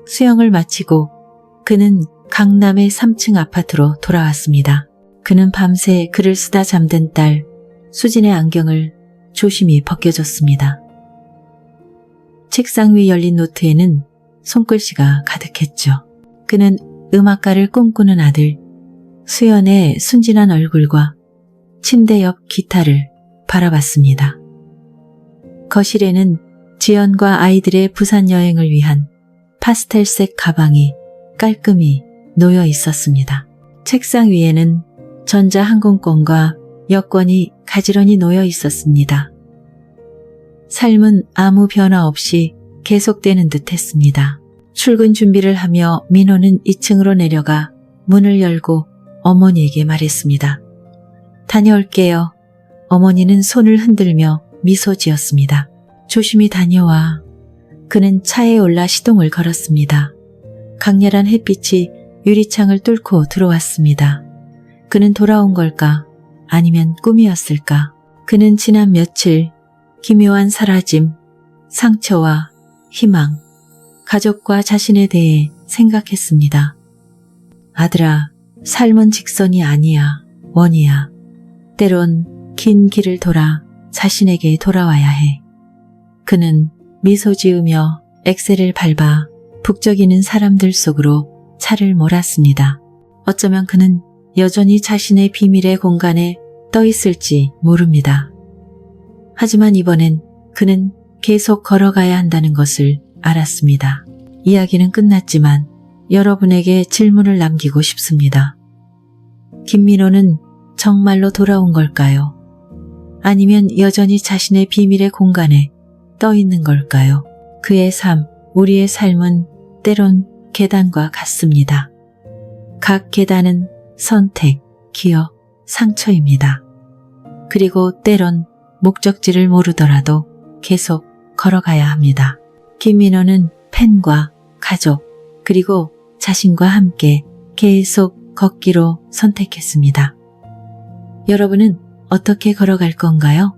수영을 마치고 그는 강남의 3층 아파트로 돌아왔습니다. 그는 밤새 글을 쓰다 잠든 딸 수진의 안경을 조심히 벗겨줬습니다. 책상 위 열린 노트에는 손글씨가 가득했죠. 그는 음악가를 꿈꾸는 아들 수연의 순진한 얼굴과 침대 옆 기타를 바라봤습니다. 거실에는 지연과 아이들의 부산 여행을 위한 파스텔색 가방이 깔끔히 놓여 있었습니다. 책상 위에는 전자항공권과 여권이 가지런히 놓여 있었습니다. 삶은 아무 변화 없이 계속되는 듯 했습니다. 출근 준비를 하며 민호는 2층으로 내려가 문을 열고 어머니에게 말했습니다. 다녀올게요. 어머니는 손을 흔들며 미소 지었습니다. 조심히 다녀와. 그는 차에 올라 시동을 걸었습니다. 강렬한 햇빛이 유리창을 뚫고 들어왔습니다. 그는 돌아온 걸까? 아니면 꿈이었을까? 그는 지난 며칠 기묘한 사라짐, 상처와 희망, 가족과 자신에 대해 생각했습니다. 아들아, 삶은 직선이 아니야, 원이야. 때론 긴 길을 돌아 자신에게 돌아와야 해. 그는 미소 지으며 엑셀을 밟아 북적이는 사람들 속으로 차를 몰았습니다. 어쩌면 그는 여전히 자신의 비밀의 공간에 떠 있을지 모릅니다. 하지만 이번엔 그는 계속 걸어가야 한다는 것을 알았습니다. 이야기는 끝났지만 여러분에게 질문을 남기고 싶습니다. 김민호는 정말로 돌아온 걸까요? 아니면 여전히 자신의 비밀의 공간에 떠 있는 걸까요? 그의 삶, 우리의 삶은 때론 계단과 같습니다. 각 계단은 선택, 기억, 상처입니다. 그리고 때론 목적지를 모르더라도 계속 걸어가야 합니다. 김민호는 팬과 가족, 그리고 자신과 함께 계속 걷기로 선택했습니다. 여러분은 어떻게 걸어갈 건가요?